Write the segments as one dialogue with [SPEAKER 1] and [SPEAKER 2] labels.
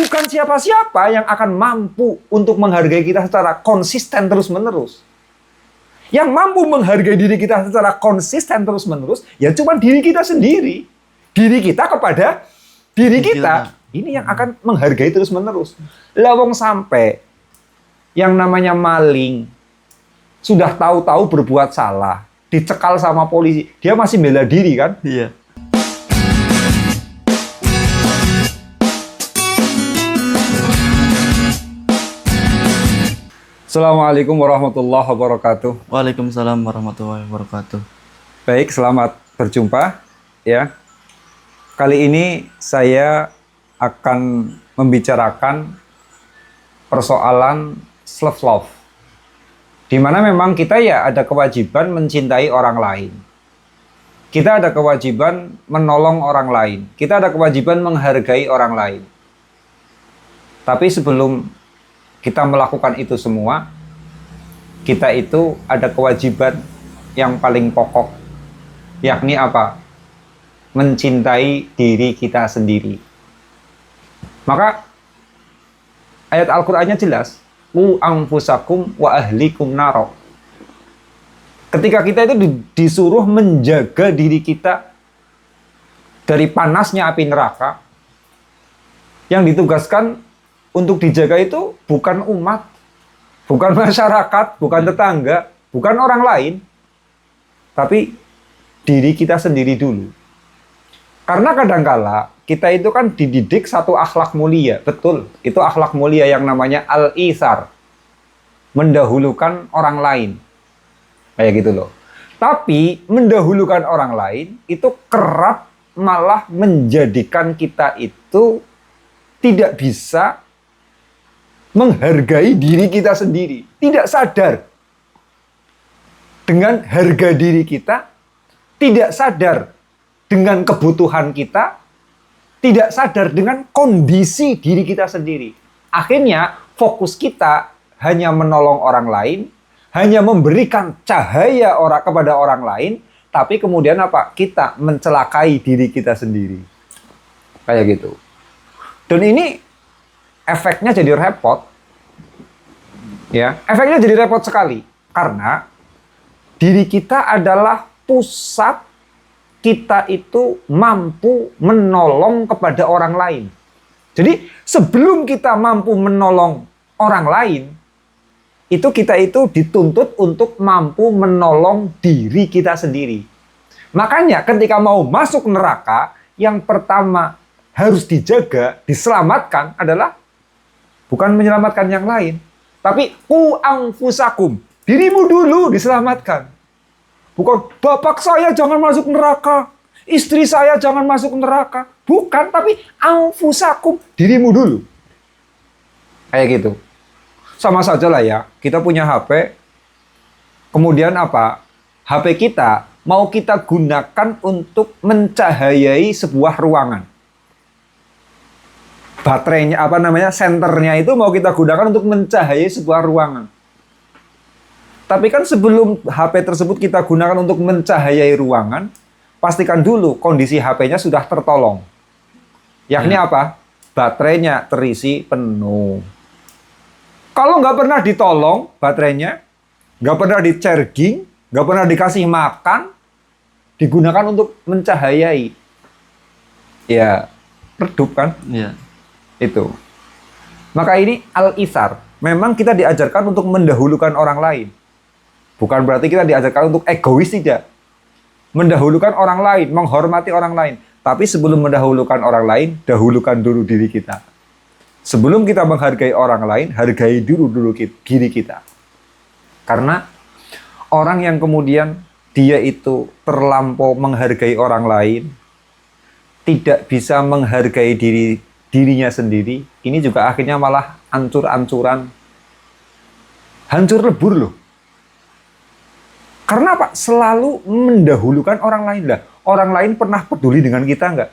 [SPEAKER 1] bukan siapa-siapa yang akan mampu untuk menghargai kita secara konsisten terus-menerus. Yang mampu menghargai diri kita secara konsisten terus-menerus, ya cuma diri kita sendiri. Diri kita kepada diri kita. Ini yang akan menghargai terus-menerus. Lawang sampai yang namanya maling, sudah tahu-tahu berbuat salah, dicekal sama polisi, dia masih bela diri kan?
[SPEAKER 2] Iya.
[SPEAKER 1] Assalamualaikum warahmatullahi wabarakatuh.
[SPEAKER 2] Waalaikumsalam warahmatullahi wabarakatuh.
[SPEAKER 1] Baik, selamat berjumpa ya. Kali ini saya akan membicarakan persoalan self-love. Di mana memang kita ya ada kewajiban mencintai orang lain. Kita ada kewajiban menolong orang lain. Kita ada kewajiban menghargai orang lain. Tapi sebelum kita melakukan itu semua, kita itu ada kewajiban yang paling pokok, yakni apa? Mencintai diri kita sendiri. Maka ayat Al-Qur'annya jelas, "Qu anfusakum wa ahlikum naro." Ketika kita itu disuruh menjaga diri kita dari panasnya api neraka, yang ditugaskan untuk dijaga itu bukan umat, bukan masyarakat, bukan tetangga, bukan orang lain, tapi diri kita sendiri dulu. Karena kadangkala kita itu kan dididik satu akhlak mulia, betul, itu akhlak mulia yang namanya al-itsar, mendahulukan orang lain, kayak gitu loh. Tapi mendahulukan orang lain itu kerap malah menjadikan kita itu tidak bisa menghargai diri kita sendiri. Tidak sadar dengan harga diri kita, tidak sadar dengan kebutuhan kita, tidak sadar dengan kondisi diri kita sendiri. Akhirnya fokus kita hanya menolong orang lain, hanya memberikan cahaya kepada orang lain, tapi kemudian apa? Kita mencelakai diri kita sendiri. Kayak gitu. Dan ini efeknya jadi repot. Ya, efeknya jadi repot sekali karena diri kita adalah pusat kita itu mampu menolong kepada orang lain. Jadi, sebelum kita mampu menolong orang lain, itu kita itu dituntut untuk mampu menolong diri kita sendiri. Makanya ketika mau masuk neraka, yang pertama harus dijaga, diselamatkan adalah bukan menyelamatkan yang lain, tapi qu anfusakum, dirimu dulu diselamatkan. Bukan bapak saya jangan masuk neraka, istri saya jangan masuk neraka. Bukan, tapi anfusakum, dirimu dulu. Kayak gitu. Sama saja lah ya, kita punya HP, kemudian apa? HP kita mau kita gunakan untuk mencahayai sebuah ruangan. Baterainya senternya itu mau kita gunakan untuk mencahayai sebuah ruangan. Tapi kan sebelum HP tersebut kita gunakan untuk mencahayai ruangan, pastikan dulu kondisi HP-nya sudah tertolong. Yakni apa? Baterainya terisi penuh. Kalau nggak pernah ditolong baterainya, nggak pernah di-charging, nggak pernah dikasih makan, digunakan untuk mencahayai, ya redup kan?
[SPEAKER 2] Iya.
[SPEAKER 1] Itu. Maka ini al-itsar. Memang kita diajarkan untuk mendahulukan orang lain. Bukan berarti kita diajarkan untuk egois, tidak. Mendahulukan orang lain, menghormati orang lain. Tapi sebelum mendahulukan orang lain, dahulukan dulu diri kita. Sebelum kita menghargai orang lain, hargai dulu diri kita. Karena orang yang kemudian dia itu terlampau menghargai orang lain, tidak bisa menghargai dirinya sendiri, ini juga akhirnya malah ancur-ancuran, hancur lebur loh. Karena apa? Selalu mendahulukan orang lain lah. Orang lain pernah peduli dengan kita nggak?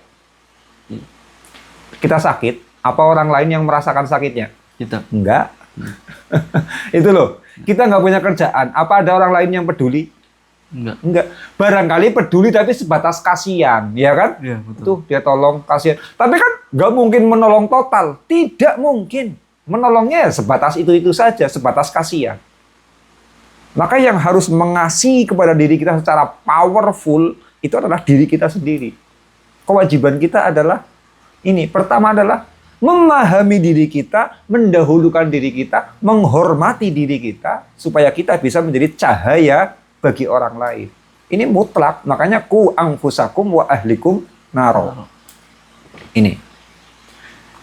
[SPEAKER 1] Kita sakit, apa orang lain yang merasakan sakitnya?
[SPEAKER 2] Kita.
[SPEAKER 1] Enggak. Itu loh. Kita nggak punya kerjaan, apa ada orang lain yang peduli? Enggak. Barangkali peduli tapi sebatas kasihan, ya kan?
[SPEAKER 2] Iya, betul.
[SPEAKER 1] Tuh dia tolong kasihan. Tapi kan nggak mungkin menolong total. Tidak mungkin. Menolongnya ya sebatas itu saja, sebatas kasihan. Maka yang harus mengasihi kepada diri kita secara powerful itu adalah diri kita sendiri. Kewajiban kita adalah ini. Pertama adalah memahami diri kita, mendahulukan diri kita, menghormati diri kita, supaya kita bisa menjadi cahaya bagi orang lain. Ini mutlak, makanya ku anfusakum wa ahlikum naro. Ini.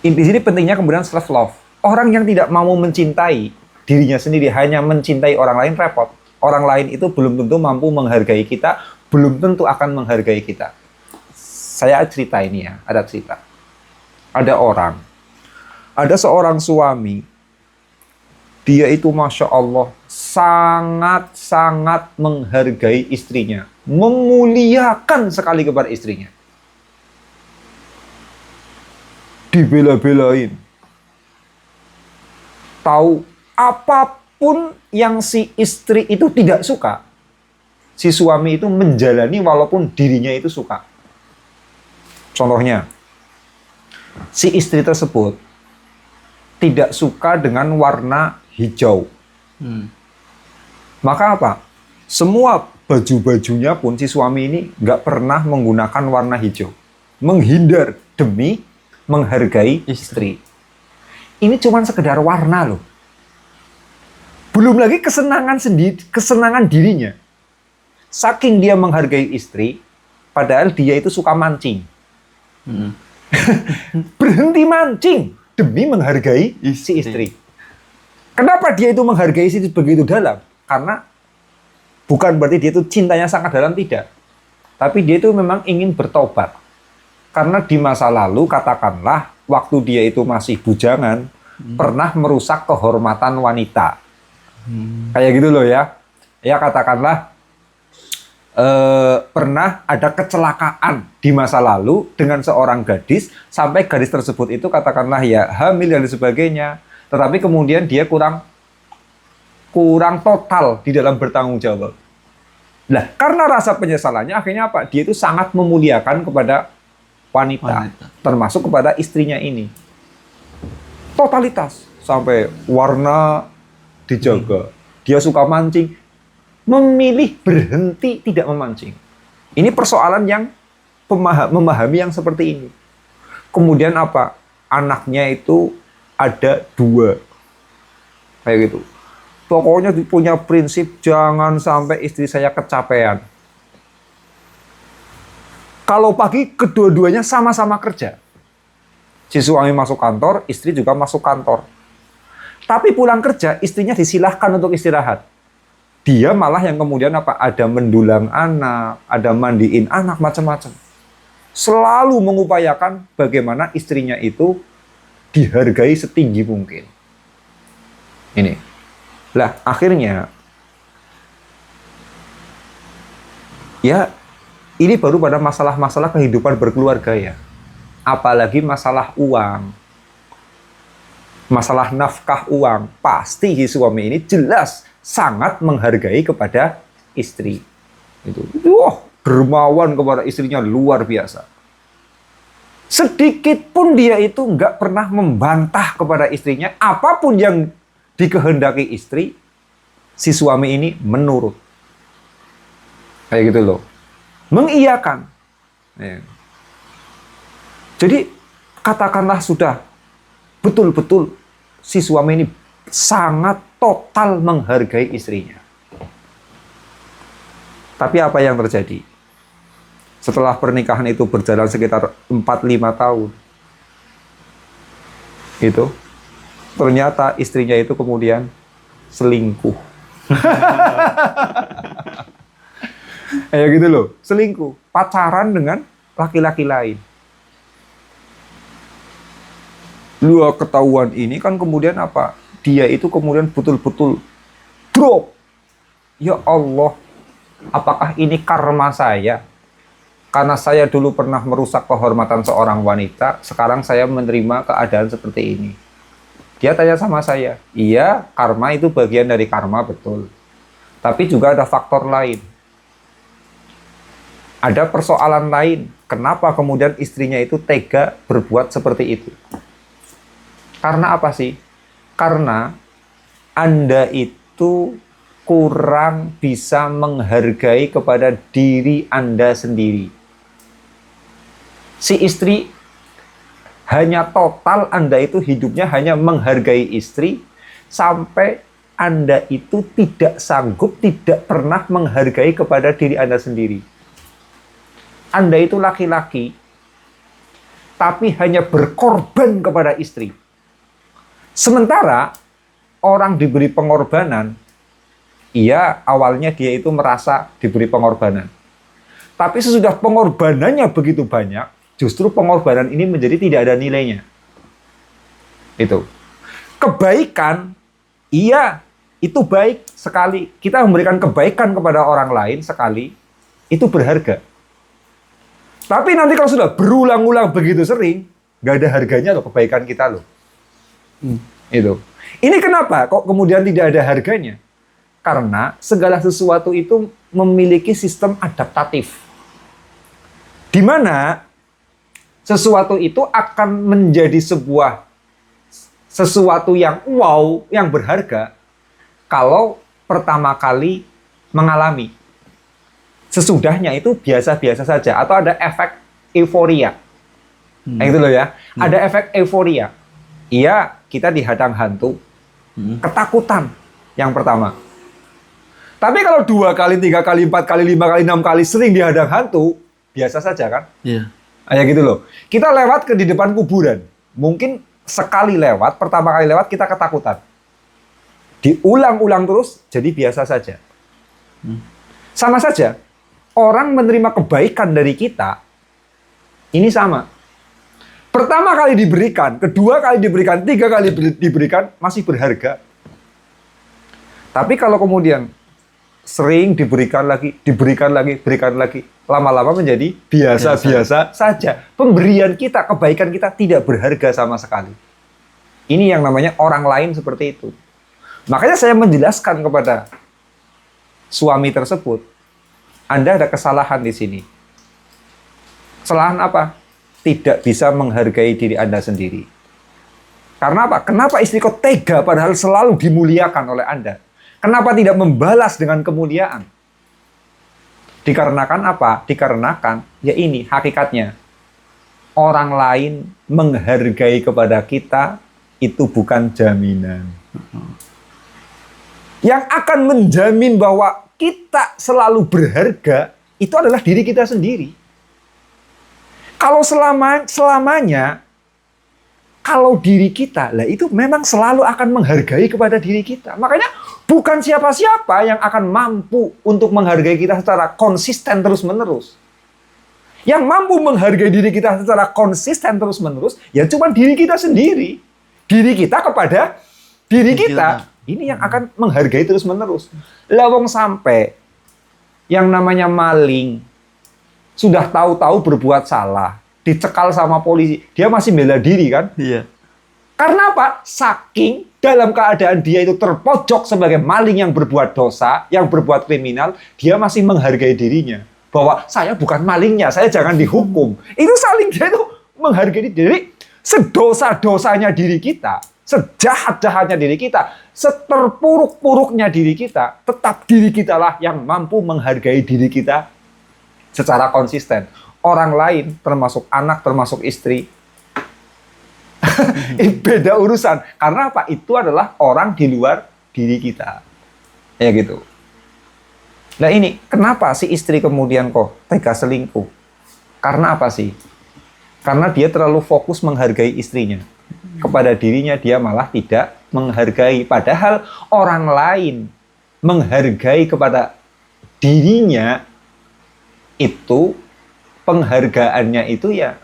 [SPEAKER 1] Di sini pentingnya kemudian self love. Orang yang tidak mau mencintai dirinya sendiri, hanya mencintai orang lain, repot. Orang lain itu belum tentu mampu menghargai kita, belum tentu akan menghargai kita. Saya cerita ini ya, ada cerita. Ada seorang suami, dia itu Masya Allah sangat-sangat menghargai istrinya, memuliakan sekali kepada istrinya. Dibela-belain. Tahu apapun yang si istri itu tidak suka, si suami itu menjalani walaupun dirinya itu suka. Contohnya, si istri tersebut tidak suka dengan warna hijau. Maka apa? Semua baju-bajunya pun si suami ini nggak pernah menggunakan warna hijau. Menghindar demi menghargai istri. Ini cuma sekedar warna loh. Belum lagi kesenangan sendiri, kesenangan dirinya. Saking dia menghargai istri, padahal dia itu suka mancing. Berhenti mancing demi menghargai si istri. Kenapa dia itu menghargai si istri begitu dalam? Karena bukan berarti dia itu cintanya sangat dalam, tidak. Tapi dia itu memang ingin bertobat. Karena di masa lalu, katakanlah, waktu dia itu masih bujangan, pernah merusak kehormatan wanita. Kayak gitu loh ya. Ya katakanlah, pernah ada kecelakaan di masa lalu dengan seorang gadis, sampai gadis tersebut itu katakanlah ya hamil dan sebagainya, tetapi kemudian dia kurang total di dalam bertanggung jawab. Nah, karena rasa penyesalannya akhirnya apa? Dia itu sangat memuliakan kepada wanita. Termasuk kepada istrinya ini. Totalitas sampai warna dijaga. Dia suka mancing, memilih berhenti tidak memancing. Ini persoalan yang memahami yang seperti ini. Kemudian apa? Anaknya itu ada 2. Kayak gitu. Pokoknya punya prinsip jangan sampai istri saya kecapean. Kalau pagi kedua-duanya sama-sama kerja. Si suami masuk kantor, istri juga masuk kantor. Tapi pulang kerja, istrinya disilahkan untuk istirahat. Dia malah yang kemudian apa? Ada mendulang anak, ada mandiin anak, macam-macam. Selalu mengupayakan bagaimana istrinya itu dihargai setinggi mungkin. Ini. Lah, akhirnya ya ini baru pada masalah-masalah kehidupan berkeluarga ya. Apalagi masalah uang. Masalah nafkah uang. Pasti si suami ini jelas sangat menghargai kepada istri. Itu. Wah, dermawan kepada istrinya luar biasa. Sedikit pun dia itu nggak pernah membantah kepada istrinya. Apapun yang dikehendaki istri, si suami ini menurut. Kayak gitu loh. Mengiyakan. Ya. Jadi katakanlah sudah betul-betul si suami ini sangat total menghargai istrinya. Tapi apa yang terjadi? Setelah pernikahan itu berjalan sekitar 4-5 tahun. Itu ternyata istrinya itu kemudian selingkuh. Kayak gitu loh, selingkuh. Pacaran dengan laki-laki lain. Dua ketahuan ini kan kemudian apa? Dia itu kemudian betul-betul drop. Ya Allah, apakah ini karma saya? Karena saya dulu pernah merusak kehormatan seorang wanita, sekarang saya menerima keadaan seperti ini. Dia tanya sama saya, iya, karma itu bagian dari karma, betul. Tapi juga ada faktor lain. Ada persoalan lain. Kenapa kemudian istrinya itu tega berbuat seperti itu? Karena apa sih? Karena Anda itu kurang bisa menghargai kepada diri Anda sendiri. Si istri hanya total Anda itu hidupnya hanya menghargai istri sampai Anda itu tidak sanggup, tidak pernah menghargai kepada diri Anda sendiri. Anda itu laki-laki, tapi hanya berkorban kepada istri. Sementara orang diberi pengorbanan, iya awalnya dia itu merasa diberi pengorbanan. Tapi sesudah pengorbanannya begitu banyak, justru pengorbanan ini menjadi tidak ada nilainya. Itu. Kebaikan, iya itu baik sekali. Kita memberikan kebaikan kepada orang lain sekali, itu berharga. Tapi nanti kalau sudah berulang-ulang begitu sering, nggak ada harganya loh kebaikan kita loh. Itu. Ini kenapa kok kemudian tidak ada harganya? Karena segala sesuatu itu memiliki sistem adaptatif. Di mana sesuatu itu akan menjadi sesuatu yang wow, yang berharga kalau pertama kali mengalami. Sesudahnya itu biasa-biasa saja atau ada efek euforia. Itu loh ya. Ada efek euforia. Iya, kita dihadang hantu. Ketakutan yang pertama. Tapi kalau 2 kali, 3 kali, 4 kali, 5 kali, 6 kali sering dihadang hantu, biasa saja kan?
[SPEAKER 2] Iya.
[SPEAKER 1] Kayak gitu loh. Kita lewat di depan kuburan. Mungkin sekali lewat, pertama kali lewat kita ketakutan. Diulang-ulang terus, jadi biasa saja. Sama saja. Orang menerima kebaikan dari kita, ini sama. Pertama kali diberikan, kedua kali diberikan, 3 kali diberikan, masih berharga. Tapi kalau kemudian sering diberikan lagi, berikan lagi, lama-lama menjadi biasa-biasa saja. Pemberian kita, kebaikan kita tidak berharga sama sekali. Ini yang namanya orang lain seperti itu. Makanya saya menjelaskan kepada suami tersebut, Anda ada kesalahan di sini. Kesalahan apa? Tidak bisa menghargai diri Anda sendiri. Karena apa? Kenapa istri kok tega padahal selalu dimuliakan oleh Anda? Kenapa tidak membalas dengan kemuliaan? Dikarenakan apa? Dikarenakan, ya ini hakikatnya. Orang lain menghargai kepada kita, itu bukan jaminan. Yang akan menjamin bahwa kita selalu berharga, itu adalah diri kita sendiri. Kalau selamanya, kalau diri kita, lah itu memang selalu akan menghargai kepada diri kita. Makanya bukan siapa-siapa yang akan mampu untuk menghargai kita secara konsisten terus-menerus. Yang mampu menghargai diri kita secara konsisten terus-menerus, ya cuma diri kita sendiri. Diri kita kepada diri kita. Ini yang akan menghargai terus-menerus. Lawang sampai yang namanya maling, sudah tahu-tahu berbuat salah, dicekal sama polisi, dia masih bela diri kan?
[SPEAKER 2] Iya.
[SPEAKER 1] Karena apa? Saking dalam keadaan dia itu terpojok sebagai maling yang berbuat dosa, yang berbuat kriminal, dia masih menghargai dirinya. Bahwa saya bukan malingnya, saya jangan dihukum. Itu saling dia itu menghargai diri. Sedosa-dosanya diri kita, sejahat-jahatnya diri kita, seterpuruk-puruknya diri kita, tetap diri kita lah yang mampu menghargai diri kita secara konsisten. Orang lain, termasuk anak, termasuk istri, beda urusan. Karena apa? Itu adalah orang di luar diri kita. Ya gitu. Nah ini, kenapa si istri kemudian kok tega selingkuh? Karena apa sih? Karena dia terlalu fokus menghargai istrinya. Kepada dirinya dia malah tidak menghargai. Padahal orang lain menghargai kepada dirinya, itu penghargaannya itu ya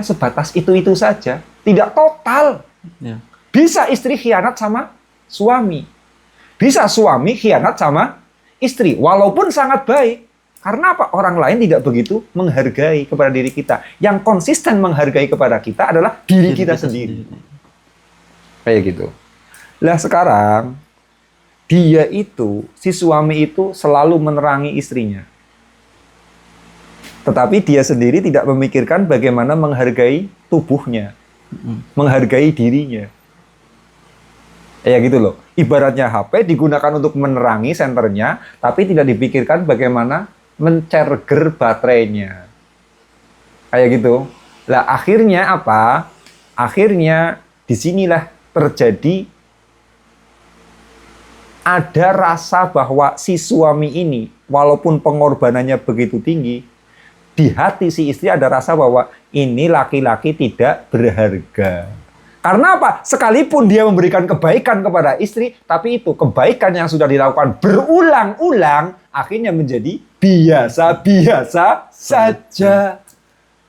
[SPEAKER 1] sebatas itu saja. Tidak total.
[SPEAKER 2] Ya.
[SPEAKER 1] Bisa istri khianat sama suami. Bisa suami khianat sama istri. Walaupun sangat baik. Karena apa? Orang lain tidak begitu menghargai kepada diri kita. Yang konsisten menghargai kepada kita adalah diri kita sendiri. Kayak gitu. Lah sekarang, si suami itu selalu menerangi istrinya. Tetapi dia sendiri tidak memikirkan bagaimana menghargai tubuhnya, menghargai dirinya. Ya gitu loh. Ibaratnya HP digunakan untuk menerangi senternya, tapi tidak dipikirkan bagaimana mencerger baterainya. Kayak gitu. Lah akhirnya apa? Akhirnya disinilah terjadi ada rasa bahwa si suami ini, walaupun pengorbanannya begitu tinggi, di hati si istri ada rasa bahwa ini laki-laki tidak berharga. Karena apa? Sekalipun dia memberikan kebaikan kepada istri, tapi itu kebaikan yang sudah dilakukan berulang-ulang, akhirnya menjadi biasa-biasa saja.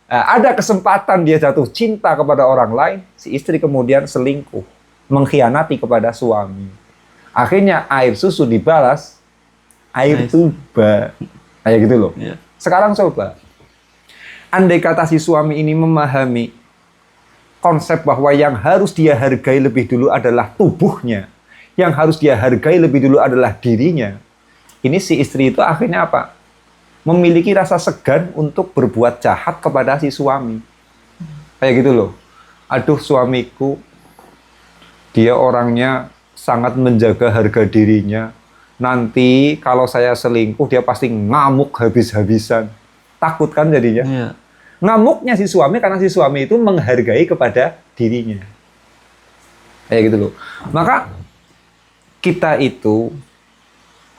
[SPEAKER 1] Nah, ada kesempatan dia jatuh cinta kepada orang lain, si istri kemudian selingkuh, mengkhianati kepada suami. Akhirnya air susu dibalas, air tuba. Kayak gitu loh.
[SPEAKER 2] Ya.
[SPEAKER 1] Sekarang coba, andai kata si suami ini memahami konsep bahwa yang harus dia hargai lebih dulu adalah tubuhnya, yang harus dia hargai lebih dulu adalah dirinya. Ini si istri itu akhirnya apa? Memiliki rasa segan untuk berbuat jahat kepada si suami. Kayak gitu loh. Aduh suamiku, dia orangnya sangat menjaga harga dirinya. Nanti kalau saya selingkuh, dia pasti ngamuk habis-habisan. Takut kan jadinya?
[SPEAKER 2] Iya.
[SPEAKER 1] Ngamuknya si suami karena si suami itu menghargai kepada dirinya. Kayak gitu loh. Maka kita itu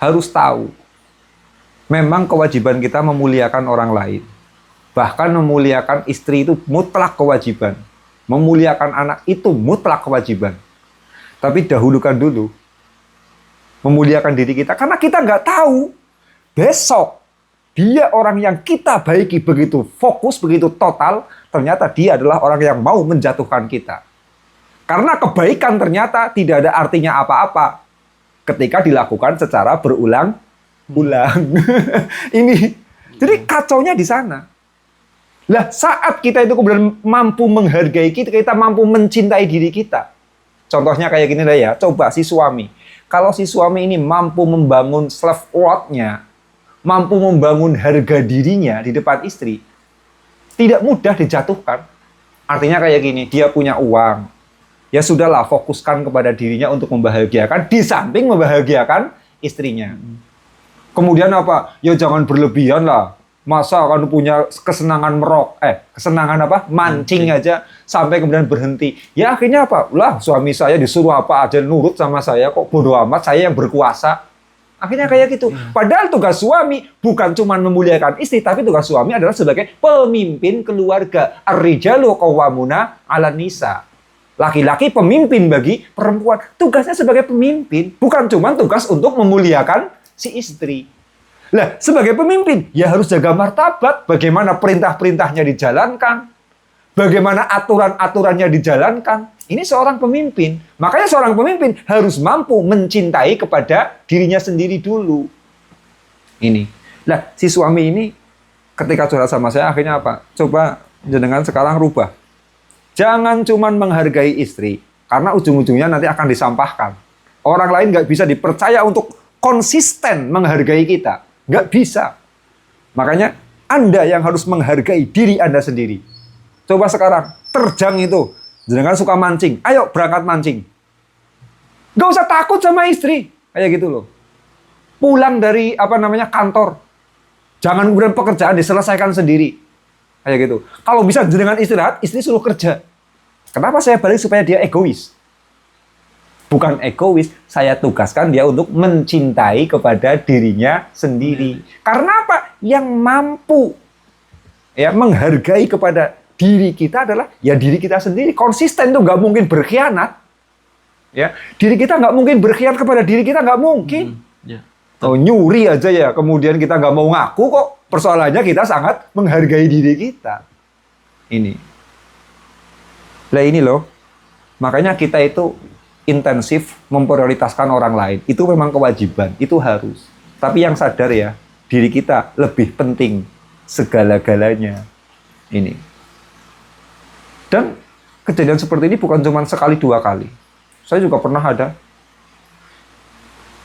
[SPEAKER 1] harus tahu, memang kewajiban kita memuliakan orang lain. Bahkan memuliakan istri itu mutlak kewajiban. Memuliakan anak itu mutlak kewajiban. Tapi dahulukan dulu memuliakan diri kita, karena kita nggak tahu besok dia orang yang kita baiki begitu fokus, begitu total, ternyata dia adalah orang yang mau menjatuhkan kita. Karena kebaikan ternyata tidak ada artinya apa-apa ketika dilakukan secara berulang-ulang. Ini, jadi kacaunya di sana. Lah saat kita itu kemudian mampu menghargai kita mampu mencintai diri kita. Contohnya kayak gini lah ya, coba si suami. Kalau si suami ini mampu membangun self-worth-nya, mampu membangun harga dirinya di depan istri, tidak mudah dijatuhkan. Artinya kayak gini, dia punya uang, ya sudahlah fokuskan kepada dirinya untuk membahagiakan, di samping membahagiakan istrinya. Kemudian apa? Ya jangan berlebihan lah. Masa kan punya kesenangan kesenangan apa? Mancing aja sampai kemudian berhenti. Ya akhirnya apa? Lah suami saya disuruh apa aja nurut sama saya, kok bodoh amat, saya yang berkuasa. Akhirnya kayak gitu. Padahal tugas suami bukan cuma memuliakan istri, tapi tugas suami adalah sebagai pemimpin keluarga. Ar-rijalu qawwamuna 'alan nisa. Laki-laki pemimpin bagi perempuan. Tugasnya sebagai pemimpin, bukan cuma tugas untuk memuliakan si istri. Lah, sebagai pemimpin, ya harus jaga martabat. Bagaimana perintah-perintahnya dijalankan. Bagaimana aturan-aturannya dijalankan. Ini seorang pemimpin. Makanya seorang pemimpin harus mampu mencintai kepada dirinya sendiri dulu. Ini. Nah, si suami ini ketika curhat sama saya, akhirnya apa? Coba jenengan sekarang rubah. Jangan cuma menghargai istri. Karena ujung-ujungnya nanti akan disampahkan. Orang lain nggak bisa dipercaya untuk konsisten menghargai kita. Nggak bisa. Makanya Anda yang harus menghargai diri Anda sendiri. Coba sekarang, terjang itu. Jangan suka mancing. Ayo berangkat mancing. Nggak usah takut sama istri. Kayak gitu loh. Pulang dari kantor. Jangan kemudian pekerjaan diselesaikan sendiri. Kayak gitu. Kalau bisa dengan istirahat, istri suruh kerja. Kenapa saya balik supaya dia egois? Bukan egois, saya tugaskan dia untuk mencintai kepada dirinya sendiri. Karena apa? Yang mampu ya menghargai kepada diri kita adalah ya diri kita sendiri. Konsisten tuh nggak mungkin berkhianat. Ya, diri kita nggak mungkin berkhianat kepada diri kita, nggak mungkin. Oh, nyuri aja ya, kemudian kita nggak mau ngaku kok. Persoalannya kita sangat menghargai diri kita. Ini. Lah ini loh. Makanya kita itu intensif memprioritaskan orang lain. Itu memang kewajiban, itu harus. Tapi yang sadar ya, diri kita lebih penting segala-galanya. Ini. Dan kejadian seperti ini bukan cuma sekali dua kali. Saya juga pernah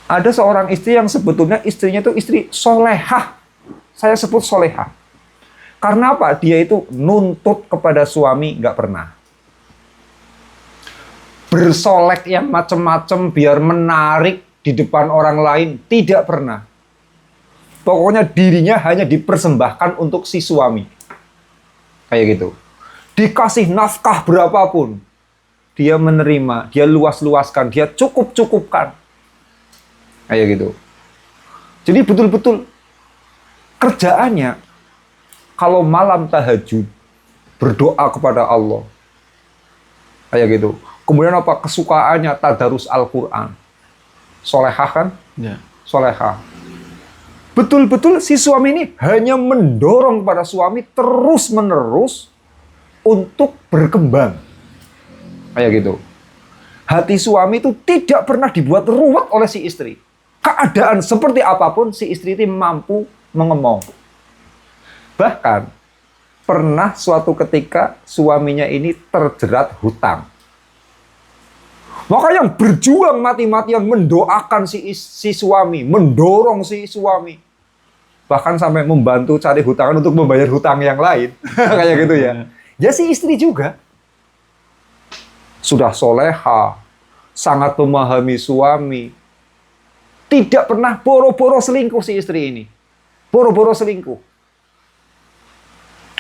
[SPEAKER 1] ada seorang istri yang sebetulnya istrinya itu istri solehah. Saya sebut solehah. Karena apa? Dia itu nuntut kepada suami nggak pernah. Bersolek yang macem-macem biar menarik di depan orang lain, tidak pernah. Pokoknya dirinya hanya dipersembahkan untuk si suami. Kayak gitu. Dikasih nafkah berapapun, dia menerima, dia luas-luaskan, dia cukup-cukupkan. Kayak gitu. Jadi betul-betul kerjaannya, kalau malam tahajud, berdoa kepada Allah. Kayak gitu. Kemudian apa? Kesukaannya tadarus Al-Quran. Solehah kan?
[SPEAKER 2] Ya.
[SPEAKER 1] Solehah. Betul-betul si suami ini hanya mendorong pada suami terus-menerus untuk berkembang. Kayak gitu. Hati suami itu tidak pernah dibuat ruwet oleh si istri. Keadaan seperti apapun, si istri itu mampu mengemong. Bahkan, pernah suatu ketika suaminya ini terjerat hutang. Maka yang berjuang mati-matian mendoakan si suami, mendorong si suami. Bahkan sampai membantu cari hutangan untuk membayar hutang yang lain. Kayak gitu ya. Ya si istri juga. Sudah soleha, sangat memahami suami. Tidak pernah boro-boro selingkuh si istri ini. Boro-boro selingkuh.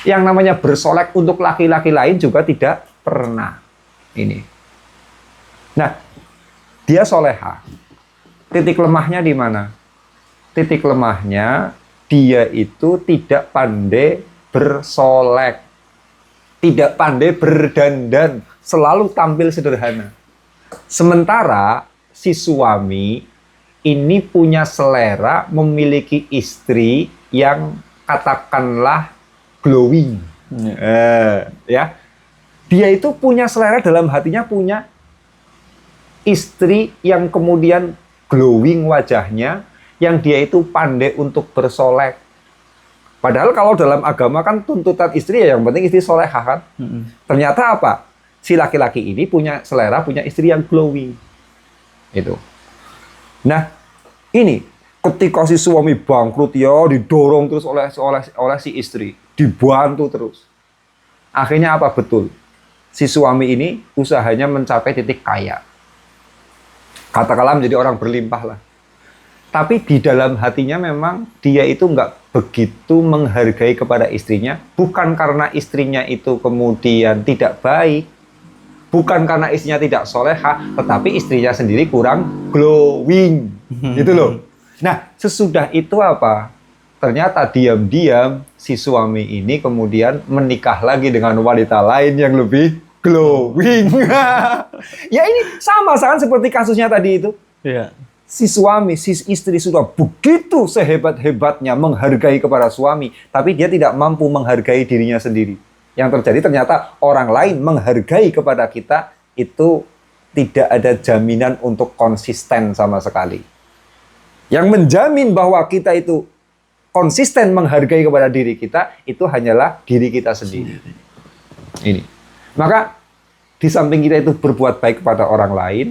[SPEAKER 1] Yang namanya bersolek untuk laki-laki lain juga tidak pernah. Ini. Nah, dia soleha. Titik lemahnya di mana? Titik lemahnya, dia itu tidak pandai bersolek. Tidak pandai berdandan. Selalu tampil sederhana. Sementara si suami ini punya selera memiliki istri yang katakanlah glowing. Ya. Dia itu punya selera dalam hatinya, punya istri yang kemudian glowing wajahnya, yang dia itu pandai untuk bersolek. Padahal kalau dalam agama kan tuntutan istri ya yang penting istri soleha kan. Ternyata apa? Si laki-laki ini punya selera, punya istri yang glowing. Itu. Nah, ini ketika si suami bangkrut ya didorong terus oleh si istri, dibantu terus. Akhirnya apa betul? Si suami ini usahanya mencapai titik kaya. Katakanlah menjadi orang berlimpah lah. Tapi di dalam hatinya memang dia itu nggak begitu menghargai kepada istrinya. Bukan karena istrinya itu kemudian tidak baik. Bukan karena istrinya tidak soleha. Tetapi istrinya sendiri kurang glowing. Gitu loh. Nah, sesudah itu apa? Ternyata diam-diam si suami ini kemudian menikah lagi dengan wanita lain yang lebih glowing. Ya ini sama seperti kasusnya tadi itu.
[SPEAKER 2] Iya.
[SPEAKER 1] Si suami, si istri sudah begitu sehebat-hebatnya menghargai kepada suami, tapi dia tidak mampu menghargai dirinya sendiri. Yang terjadi ternyata orang lain menghargai kepada kita itu tidak ada jaminan untuk konsisten sama sekali. Yang menjamin bahwa kita itu konsisten menghargai kepada diri kita itu hanyalah diri kita sendiri. Ini. Maka di samping kita itu berbuat baik kepada orang lain,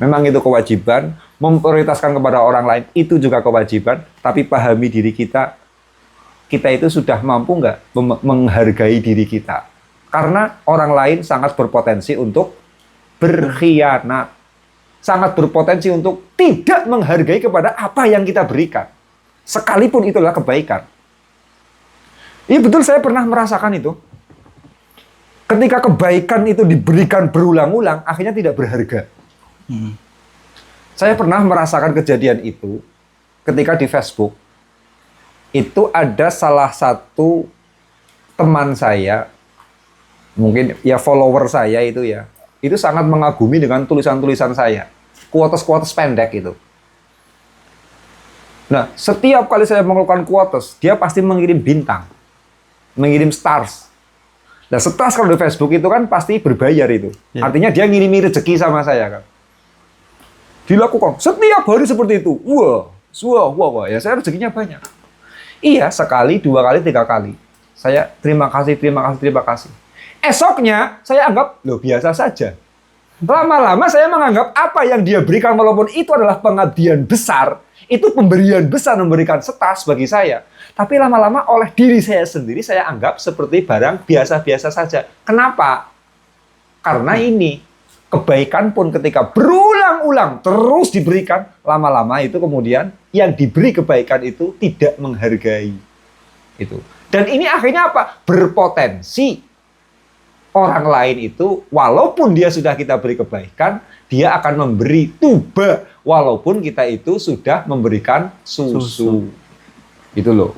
[SPEAKER 1] memang itu kewajiban, memprioritaskan kepada orang lain itu juga kewajiban, tapi pahami diri kita, kita itu sudah mampu nggak menghargai diri kita. Karena orang lain sangat berpotensi untuk berkhianat, sangat berpotensi untuk tidak menghargai kepada apa yang kita berikan, sekalipun itulah kebaikan. Ini betul saya pernah merasakan itu. Ketika kebaikan itu diberikan berulang-ulang, akhirnya tidak berharga. Saya pernah merasakan kejadian itu ketika di Facebook. Itu ada salah satu teman saya, mungkin ya follower saya itu ya, itu sangat mengagumi dengan tulisan-tulisan saya. Quotes-quotes pendek itu. Nah, setiap kali saya melakukan quotes, dia pasti mengirim bintang, mengirim stars. Nah, stars kalau di Facebook itu kan pasti berbayar itu. Ya. Artinya dia ngirimi rezeki sama saya kan. Dilakukan setiap hari seperti itu. Wah, ya saya rezekinya banyak. Iya, sekali, 2 kali, 3 kali. Saya terima kasih. Esoknya saya anggap loh biasa saja. Lama-lama saya menganggap apa yang dia berikan walaupun itu adalah pengabdian besar, Itu pemberian besar, memberikan setas bagi saya. Tapi lama-lama oleh diri saya sendiri, saya anggap seperti barang biasa-biasa saja. Kenapa? Karena ini, kebaikan pun ketika berulang-ulang terus diberikan, lama-lama itu kemudian yang diberi kebaikan itu tidak menghargai. Itu. Dan ini akhirnya apa? Berpotensi orang lain itu, walaupun dia sudah kita beri kebaikan, dia akan memberi tuba, walaupun kita itu sudah memberikan susu. Itu loh.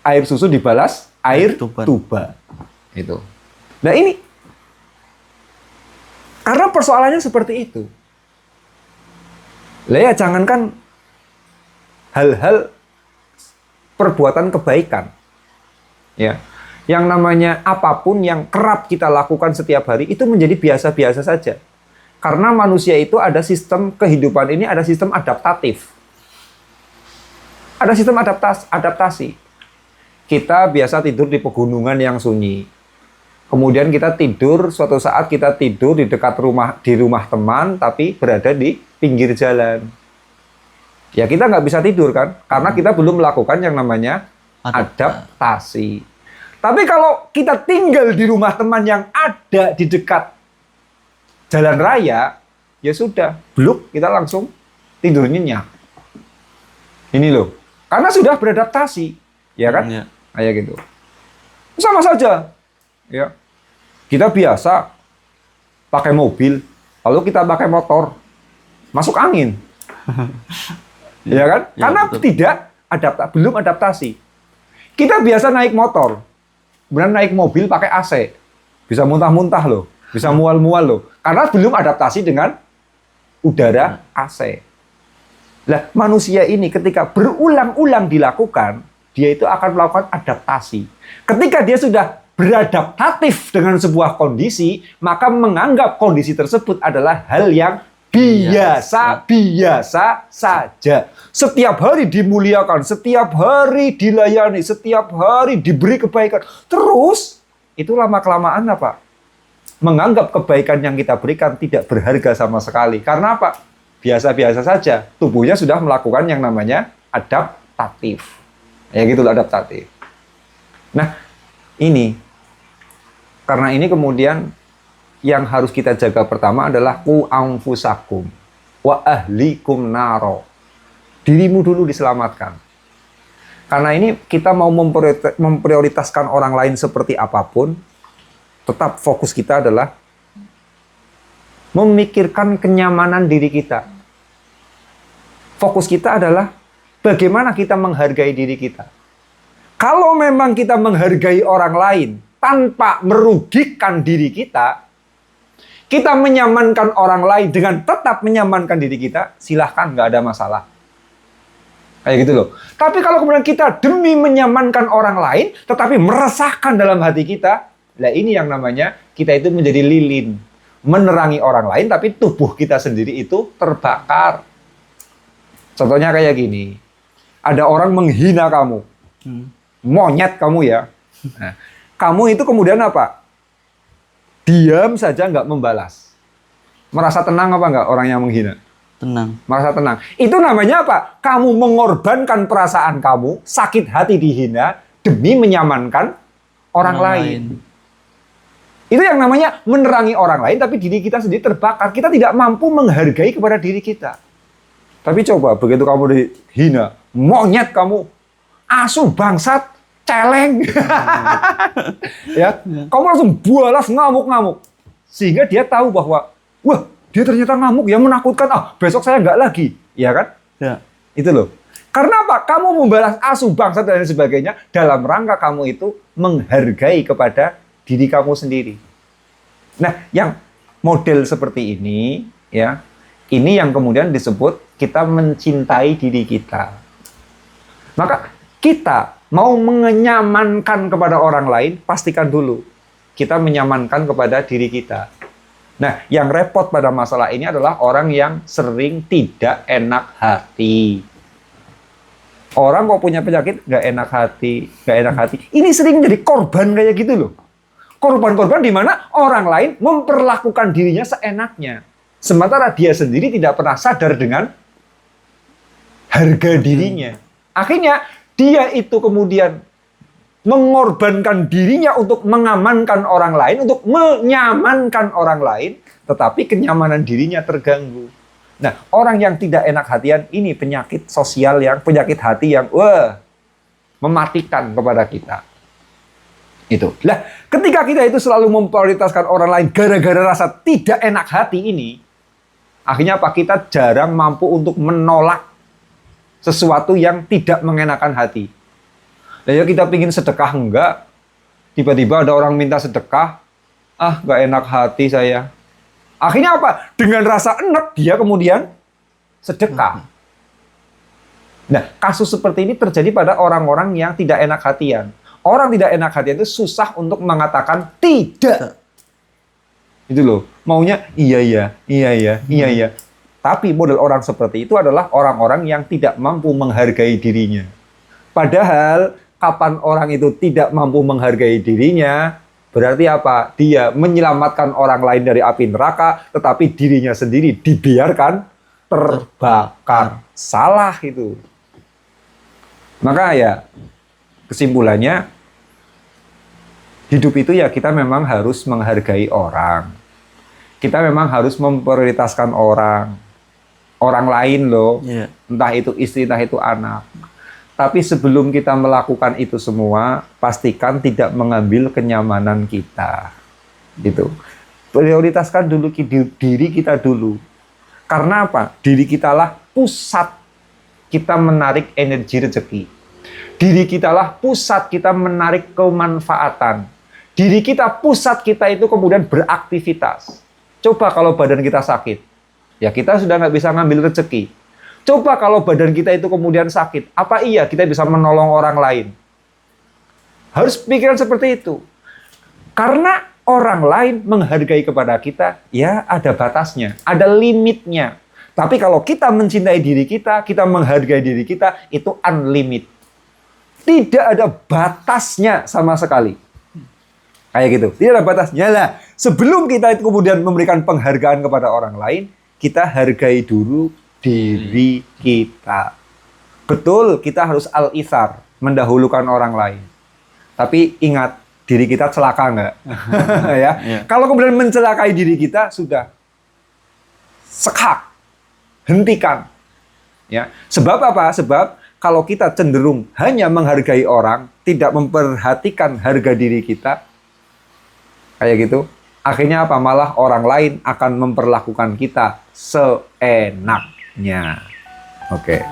[SPEAKER 1] Air susu dibalas air tuba. Itu. Nah ini, karena persoalannya seperti itu. Lah ya jangankan hal-hal perbuatan kebaikan. Ya. Yang namanya apapun yang kerap kita lakukan setiap hari itu menjadi biasa-biasa saja. Karena manusia itu ada sistem kehidupan ini, ada sistem adaptatif. Ada sistem adaptasi. Kita biasa tidur di pegunungan yang sunyi. Kemudian kita tidur, suatu saat kita tidur di dekat rumah, di rumah teman, tapi berada di pinggir jalan. Ya kita nggak bisa tidur kan, karena kita belum melakukan yang namanya adaptasi. Tapi kalau kita tinggal di rumah teman yang ada di dekat jalan raya, ya sudah, bluk, kita langsung tidur nyenyak. Ini loh, karena sudah beradaptasi, ya kan? Ya. Kayak gitu. Sama saja, ya. Kita biasa pakai mobil, lalu kita pakai motor, masuk angin, ya kan? Ya, karena betul. Belum adaptasi. Kita biasa naik motor, kemudian naik mobil pakai AC, bisa muntah-muntah loh, bisa mual-mual loh, karena belum adaptasi dengan udara AC. Nah, manusia ini ketika berulang-ulang dilakukan, dia itu akan melakukan adaptasi. Ketika dia sudah beradaptatif dengan sebuah kondisi, maka menganggap kondisi tersebut adalah hal yang biasa saja. Setiap hari dimuliakan, setiap hari dilayani, setiap hari diberi kebaikan. Terus, itu lama-kelamaan apa? Menganggap kebaikan yang kita berikan tidak berharga sama sekali. Karena apa? Biasa-biasa saja. Tubuhnya sudah melakukan yang namanya adaptatif. Ya gitu loh, adaptatif. Nah, ini. Karena ini kemudian yang harus kita jaga pertama adalah ku anfusakum wa ahlikum naro. Dirimu dulu diselamatkan. Karena ini kita mau memprioritaskan orang lain seperti apapun, tetap fokus kita adalah memikirkan kenyamanan diri kita. Fokus kita adalah bagaimana kita menghargai diri kita. Kalau memang kita menghargai orang lain tanpa merugikan diri kita, kita menyamankan orang lain dengan tetap menyamankan diri kita, silahkan, nggak ada masalah. Kayak gitu loh. Tapi kalau kemudian kita demi menyamankan orang lain, tetapi meresahkan dalam hati kita, nah ini yang namanya kita itu menjadi lilin. Menerangi orang lain, tapi tubuh kita sendiri itu terbakar. Contohnya kayak gini. Ada orang menghina kamu. Monyet kamu ya. Nah, kamu itu kemudian apa? Diam saja nggak membalas. Merasa tenang apa nggak orang yang menghina?
[SPEAKER 2] Tenang.
[SPEAKER 1] Merasa tenang. Itu namanya apa? Kamu mengorbankan perasaan kamu, sakit hati dihina, demi menyamankan orang lain. Itu yang namanya menerangi orang lain, tapi diri kita sendiri terbakar. Kita tidak mampu menghargai kepada diri kita. Tapi coba, begitu kamu dihina, monyet kamu, asu bangsat, celeng. Ya, kamu langsung bualas ngamuk-ngamuk. Sehingga dia tahu bahwa, wah, dia ternyata ngamuk, ya menakutkan. Besok saya nggak lagi. Ya kan? Ya. Itu loh. Karena apa? Kamu membalas asu bangsat dan lain sebagainya dalam rangka kamu itu menghargai kepada diri kamu sendiri. Nah, yang model seperti ini, ya, ini yang kemudian disebut kita mencintai diri kita. Maka kita mau menyamankan kepada orang lain, pastikan dulu kita menyamankan kepada diri kita. Nah, yang repot pada masalah ini adalah orang yang sering tidak enak hati. Orang kok punya penyakit nggak enak hati. Ini sering jadi korban kayak gitu loh. Korban-korban di mana orang lain memperlakukan dirinya seenaknya. Sementara dia sendiri tidak pernah sadar dengan harga dirinya. Akhirnya dia itu kemudian mengorbankan dirinya untuk mengamankan orang lain, untuk menyamankan orang lain, tetapi kenyamanan dirinya terganggu. Nah, orang yang tidak enak hatian ini penyakit sosial penyakit hati yang mematikan kepada kita. Itu. Lah, ketika kita itu selalu memprioritaskan orang lain gara-gara rasa tidak enak hati ini, akhirnya apa? Kita jarang mampu untuk menolak sesuatu yang tidak mengenakan hati. Nah, ya kita pingin sedekah enggak, tiba-tiba ada orang minta sedekah, nggak enak hati saya. Akhirnya apa? Dengan rasa enak dia kemudian sedekah. Nah, kasus seperti ini terjadi pada orang-orang yang tidak enak hatian. Orang tidak enak hatian itu susah untuk mengatakan tidak. Itu loh, maunya iya. Tapi model orang seperti itu adalah orang-orang yang tidak mampu menghargai dirinya. Padahal kapan orang itu tidak mampu menghargai dirinya, berarti apa? Dia menyelamatkan orang lain dari api neraka, tetapi dirinya sendiri dibiarkan terbakar. Salah itu. Maka ya, kesimpulannya, hidup itu ya kita memang harus menghargai orang. Kita memang harus memprioritaskan orang. Orang lain loh.
[SPEAKER 2] Iya.
[SPEAKER 1] Entah itu istri, entah itu anak. Tapi sebelum kita melakukan itu semua, pastikan tidak mengambil kenyamanan kita. Gitu. Prioritaskan dulu diri kita dulu. Karena apa? Diri kitalah pusat kita menarik energi rezeki. Diri kitalah pusat kita menarik kemanfaatan. Diri kita pusat kita itu kemudian beraktivitas. Coba kalau badan kita sakit, ya kita sudah nggak bisa ngambil rezeki. Coba kalau badan kita itu kemudian sakit, apa iya kita bisa menolong orang lain? Harus pikiran seperti itu. Karena orang lain menghargai kepada kita, ya ada batasnya, ada limitnya. Tapi kalau kita mencintai diri kita menghargai diri kita, itu unlimited. Tidak ada batasnya sama sekali. Kayak gitu, tidak ada batasnya lah. Sebelum kita itu kemudian memberikan penghargaan kepada orang lain, kita hargai dulu diri kita. Betul, kita harus al-ithar, mendahulukan orang lain. Tapi ingat, diri kita celaka nggak? Ya. Kalau kemudian mencelakai diri kita, sudah. Sekak. Hentikan. Ya. Sebab apa? Sebab kalau kita cenderung hanya menghargai orang, tidak memperhatikan harga diri kita, kayak gitu, akhirnya apa? Malah orang lain akan memperlakukan kita seenaknya. Oke.